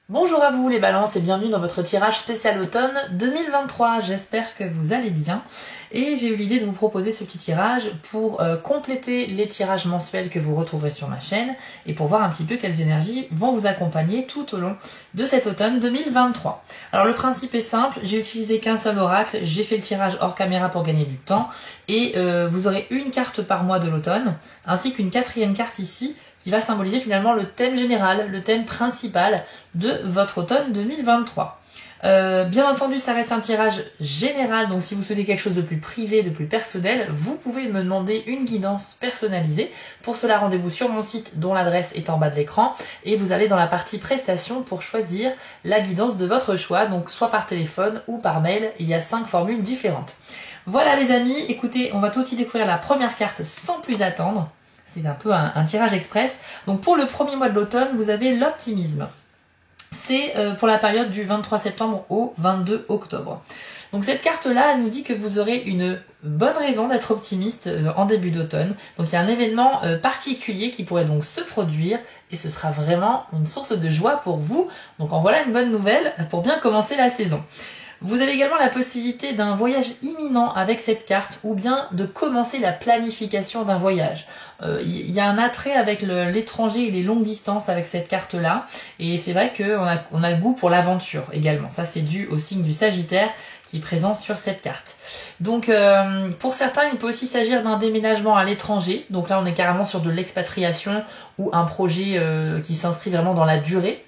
Bonjour à vous les balances et bienvenue dans votre tirage spécial automne 2023. J'espère que vous allez bien et j'ai eu l'idée de vous proposer ce petit tirage pour compléter les tirages mensuels que vous retrouverez sur ma chaîne et pour voir un petit peu quelles énergies vont vous accompagner tout au long de cet automne 2023. Alors le principe est simple, j'ai utilisé qu'un seul oracle, j'ai fait le tirage hors caméra pour gagner du temps et vous aurez une carte par mois de l'automne ainsi qu'une quatrième carte ici qui va symboliser finalement le thème général, le thème principal de votre automne 2023. Bien entendu, ça reste un tirage général, donc si vous souhaitez quelque chose de plus privé, de plus personnel, vous pouvez me demander une guidance personnalisée. Pour cela, rendez-vous sur mon site dont l'adresse est en bas de l'écran et vous allez dans la partie prestations pour choisir la guidance de votre choix, donc soit par téléphone ou par mail. Il y a 5 formules différentes. Voilà les amis, écoutez, on va tout de suite découvrir la première carte sans plus attendre. C'est un peu un tirage express. Donc pour le premier mois de l'automne, vous avez l'optimisme. C'est pour la période du 23 septembre au 22 octobre. Donc cette carte-là, elle nous dit que vous aurez une bonne raison d'être optimiste en début d'automne. Donc il y a un événement particulier qui pourrait donc se produire et ce sera vraiment une source de joie pour vous. Donc en voilà une bonne nouvelle pour bien commencer la saison. Vous avez également la possibilité d'un voyage imminent avec cette carte ou bien de commencer la planification d'un voyage. Il y a un attrait avec l'étranger et les longues distances avec cette carte-là et c'est vrai qu'on a le goût pour l'aventure également. Ça c'est dû au signe du Sagittaire qui est présent sur cette carte. Donc pour certains il peut aussi s'agir d'un déménagement à l'étranger. Donc là on est carrément sur de l'expatriation ou un projet qui s'inscrit vraiment dans la durée.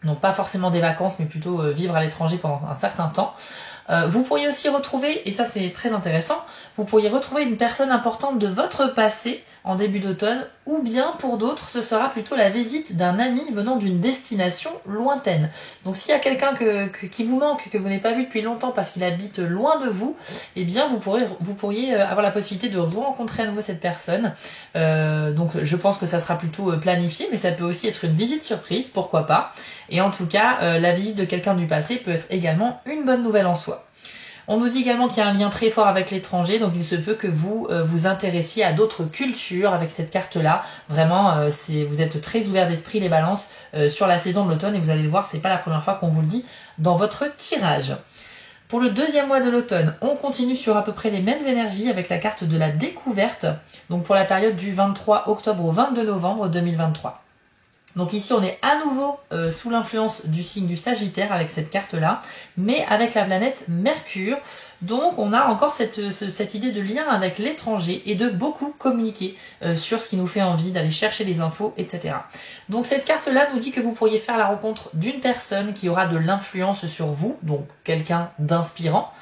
Donc pas forcément des vacances, mais plutôt vivre à l'étranger pendant un certain temps. Vous pourriez aussi retrouver, et ça c'est très intéressant, vous pourriez retrouver une personne importante de votre passé en début d'automne, ou bien pour d'autres ce sera plutôt la visite d'un ami venant d'une destination lointaine. Donc s'il y a quelqu'un qui vous manque, que vous n'avez pas vu depuis longtemps parce qu'il habite loin de vous, eh bien vous pourriez avoir la possibilité de rencontrer à nouveau cette personne. Donc je pense que ça sera plutôt planifié, mais ça peut aussi être une visite surprise, pourquoi pas. Et en tout cas, la visite de quelqu'un du passé peut être également une bonne nouvelle en soi. On nous dit également qu'il y a un lien très fort avec l'étranger, donc il se peut que vous vous intéressiez à d'autres cultures avec cette carte-là. Vraiment, vous êtes très ouverts d'esprit les balances sur la saison de l'automne et vous allez le voir, c'est pas la première fois qu'on vous le dit dans votre tirage. Pour le deuxième mois de l'automne, on continue sur à peu près les mêmes énergies avec la carte de la découverte, donc pour la période du 23 octobre au 22 novembre 2023. Donc ici on est à nouveau sous l'influence du signe du Sagittaire avec cette carte-là, mais avec la planète Mercure. Donc on a encore cette idée de lien avec l'étranger et de beaucoup communiquer sur ce qui nous fait envie, d'aller chercher des infos, etc. Donc cette carte-là nous dit que vous pourriez faire la rencontre d'une personne qui aura de l'influence sur vous, donc quelqu'un d'inspirant.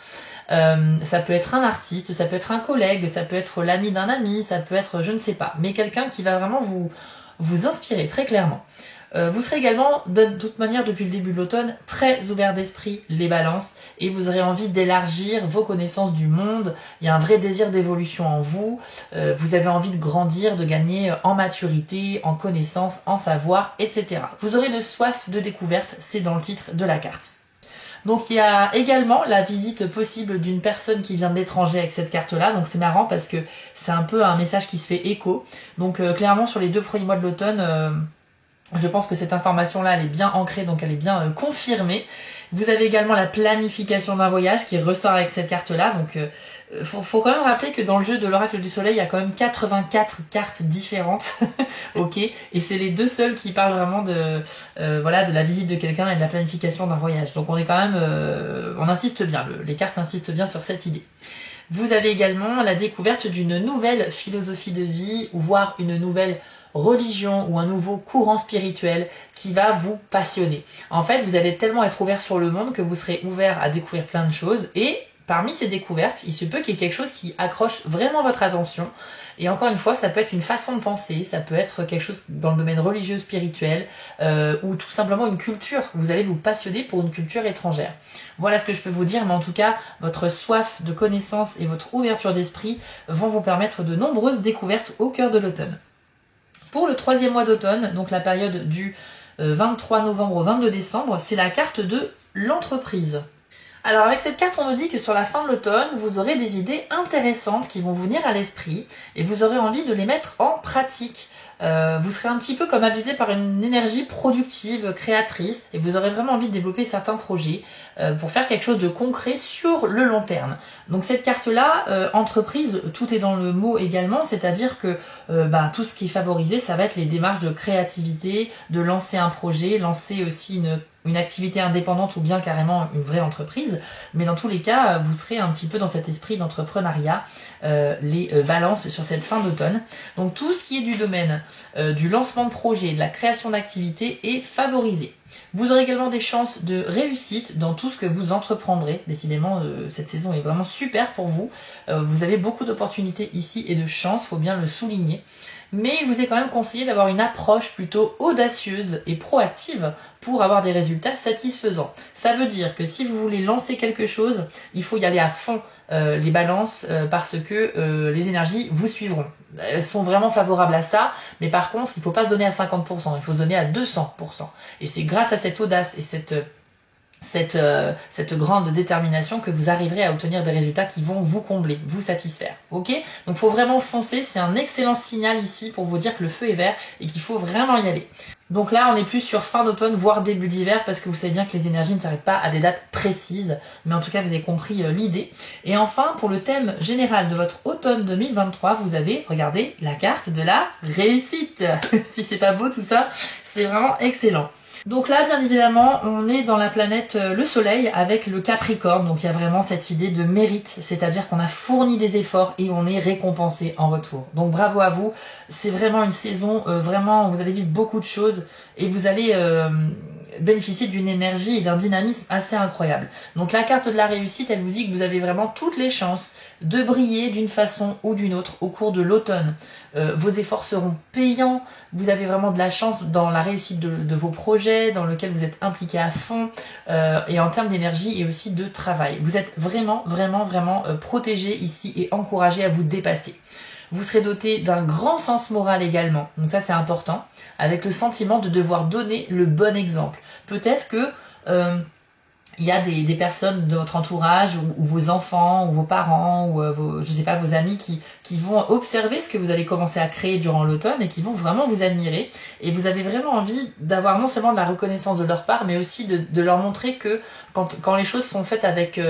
Ça peut être un artiste, ça peut être un collègue, ça peut être l'ami d'un ami, ça peut être je ne sais pas, mais quelqu'un qui va vraiment vous inspirer très clairement. Vous serez également, de toute manière, depuis le début de l'automne, très ouvert d'esprit, les balances, et vous aurez envie d'élargir vos connaissances du monde. Il y a un vrai désir d'évolution en vous. Vous avez envie de grandir, de gagner en maturité, en connaissances, en savoir, etc. Vous aurez une soif de découverte, c'est dans le titre de la carte. Donc il y a également la visite possible d'une personne qui vient de l'étranger avec cette carte-là. Donc c'est marrant parce que c'est un peu un message qui se fait écho. Donc clairement sur les 2 premiers mois de l'automne, je pense que cette information-là, elle est bien ancrée, donc elle est bien confirmée. Vous avez également la planification d'un voyage qui ressort avec cette carte-là. Donc faut quand même rappeler que dans le jeu de l'oracle du soleil, il y a quand même 84 cartes différentes. Ok, et c'est les 2 seules qui parlent vraiment de la visite de quelqu'un et de la planification d'un voyage. Donc on est quand même on insiste bien, les cartes insistent bien sur cette idée. Vous avez également la découverte d'une nouvelle philosophie de vie, ou voire une nouvelle religion ou un nouveau courant spirituel qui va vous passionner. En fait, vous allez tellement être ouvert sur le monde que vous serez ouvert à découvrir plein de choses et parmi ces découvertes, il se peut qu'il y ait quelque chose qui accroche vraiment votre attention. Et encore une fois, ça peut être une façon de penser, ça peut être quelque chose dans le domaine religieux, spirituel, ou tout simplement une culture. Vous allez vous passionner pour une culture étrangère. Voilà ce que je peux vous dire, mais en tout cas, votre soif de connaissances et votre ouverture d'esprit vont vous permettre de nombreuses découvertes au cœur de l'automne. Pour le 3e mois d'automne, donc la période du 23 novembre au 22 décembre, c'est la carte de l'entreprise. Alors avec cette carte, on nous dit que sur la fin de l'automne, vous aurez des idées intéressantes qui vont vous venir à l'esprit et vous aurez envie de les mettre en pratique. Vous serez un petit peu comme avisé par une énergie productive, créatrice, et vous aurez vraiment envie de développer certains projets pour faire quelque chose de concret sur le long terme. Donc cette carte-là, entreprise, tout est dans le mot également, c'est-à-dire que tout ce qui est favorisé, ça va être les démarches de créativité, de lancer un projet, lancer aussi une activité indépendante ou bien carrément une vraie entreprise, mais dans tous les cas, vous serez un petit peu dans cet esprit d'entrepreneuriat, les balances sur cette fin d'automne. Donc tout ce qui est du domaine du lancement de projet, de la création d'activités est favorisé. Vous aurez également des chances de réussite dans tout ce que vous entreprendrez. Décidément, cette saison est vraiment super pour vous. Vous avez beaucoup d'opportunités ici et de chances, faut bien le souligner. Mais il vous est quand même conseillé d'avoir une approche plutôt audacieuse et proactive pour avoir des résultats satisfaisants. Ça veut dire que si vous voulez lancer quelque chose, il faut y aller à fond les balances parce que les énergies vous suivront. Elles sont vraiment favorables à ça, mais par contre, il ne faut pas se donner à 50%, il faut se donner à 200%. Et c'est grâce à cette audace et cette grande détermination que vous arriverez à obtenir des résultats qui vont vous combler, vous satisfaire. Ok? Donc faut vraiment foncer, c'est un excellent signal ici pour vous dire que le feu est vert et qu'il faut vraiment y aller. Donc là, on est plus sur fin d'automne, voire début d'hiver, parce que vous savez bien que les énergies ne s'arrêtent pas à des dates précises, mais en tout cas, vous avez compris l'idée. Et enfin, pour le thème général de votre automne 2023, vous avez, regardez, la carte de la réussite. Si c'est pas beau tout ça, c'est vraiment excellent. Donc là, bien évidemment, on est dans la planète le Soleil avec le Capricorne. Donc il y a vraiment cette idée de mérite, c'est-à-dire qu'on a fourni des efforts et on est récompensé en retour. Donc bravo à vous. C'est vraiment une saison, vraiment, vous allez vivre beaucoup de choses et vous allez bénéficier d'une énergie et d'un dynamisme assez incroyable. Donc la carte de la réussite, elle vous dit que vous avez vraiment toutes les chances de briller d'une façon ou d'une autre au cours de l'automne. Vos efforts seront payants, vous avez vraiment de la chance dans la réussite de vos projets, dans lequel vous êtes impliqué à fond, et en termes d'énergie et aussi de travail. Vous êtes vraiment protégé ici et encouragé à vous dépasser. Vous serez doté d'un grand sens moral également, donc ça c'est important, avec le sentiment de devoir donner le bon exemple. Peut-être que il y a des personnes de votre entourage ou vos enfants ou vos parents ou vos amis qui vont observer ce que vous allez commencer à créer durant l'automne et qui vont vraiment vous admirer, et vous avez vraiment envie d'avoir non seulement de la reconnaissance de leur part mais aussi de leur montrer que quand les choses sont faites avec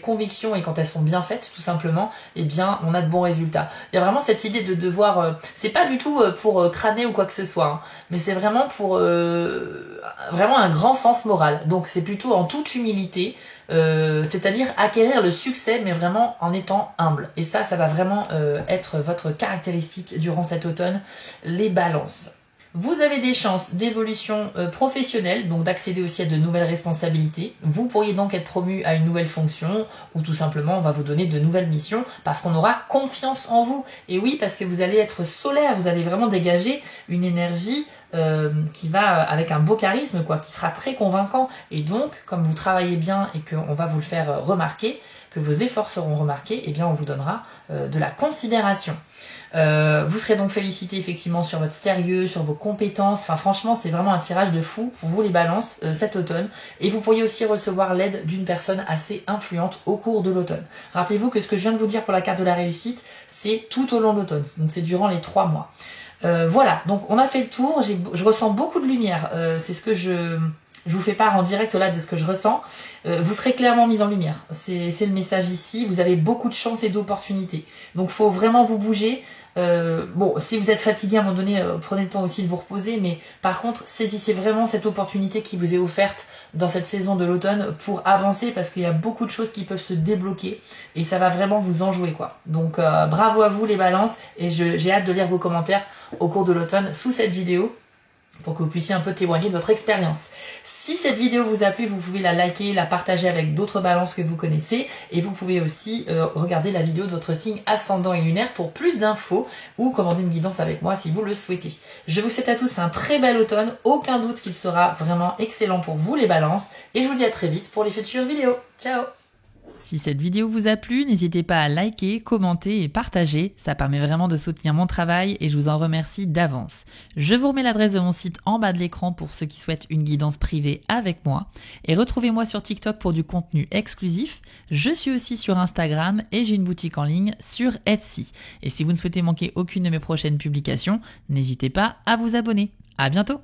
conviction et quand elles sont bien faites tout simplement, eh bien on a de bons résultats. Il y a vraiment cette idée de devoir, c'est pas du tout pour crâner ou quoi que ce soit, hein, mais c'est vraiment pour vraiment un grand sens moral. Donc c'est plutôt en toute humilité, c'est-à-dire acquérir le succès mais vraiment en étant humble. Et ça va vraiment être votre caractéristique durant cet automne, les balances. Vous avez des chances d'évolution professionnelle, donc d'accéder aussi à de nouvelles responsabilités. Vous pourriez donc être promu à une nouvelle fonction, ou tout simplement on va vous donner de nouvelles missions parce qu'on aura confiance en vous. Et oui, parce que vous allez être solaire, vous allez vraiment dégager une énergie qui va avec un beau charisme, quoi, qui sera très convaincant. Et donc, comme vous travaillez bien et qu'on va vous le faire remarquer, que vos efforts seront remarqués, eh bien on vous donnera de la considération. Vous serez donc félicité effectivement sur votre sérieux, sur vos compétences. Enfin franchement, c'est vraiment un tirage de fou pour vous les balances cet automne. Et vous pourriez aussi recevoir l'aide d'une personne assez influente au cours de l'automne. Rappelez-vous que ce que je viens de vous dire pour la carte de la réussite, c'est tout au long de l'automne. Donc c'est durant les 3 mois. Voilà, donc on a fait le tour. Je ressens beaucoup de lumière. C'est ce que je vous fais part en direct là de ce que je ressens. Vous serez clairement mis en lumière. C'est le message ici. Vous avez beaucoup de chance et d'opportunités. Donc faut vraiment vous bouger. Bon, si vous êtes fatigué à un moment donné, prenez le temps aussi de vous reposer, mais par contre, saisissez vraiment cette opportunité qui vous est offerte dans cette saison de l'automne pour avancer, parce qu'il y a beaucoup de choses qui peuvent se débloquer et ça va vraiment vous enjouer, quoi. Donc bravo à vous les balances, et j'ai hâte de lire vos commentaires au cours de l'automne sous cette vidéo, pour que vous puissiez un peu témoigner de votre expérience. Si cette vidéo vous a plu, vous pouvez la liker, la partager avec d'autres balances que vous connaissez, et vous pouvez aussi regarder la vidéo de votre signe ascendant et lunaire pour plus d'infos, ou commander une guidance avec moi si vous le souhaitez. Je vous souhaite à tous un très bel automne, aucun doute qu'il sera vraiment excellent pour vous les balances, et je vous dis à très vite pour les futures vidéos. Ciao! Si cette vidéo vous a plu, n'hésitez pas à liker, commenter et partager, ça permet vraiment de soutenir mon travail et je vous en remercie d'avance. Je vous remets l'adresse de mon site en bas de l'écran pour ceux qui souhaitent une guidance privée avec moi et retrouvez-moi sur TikTok pour du contenu exclusif. Je suis aussi sur Instagram et j'ai une boutique en ligne sur Etsy. Et si vous ne souhaitez manquer aucune de mes prochaines publications, n'hésitez pas à vous abonner. À bientôt!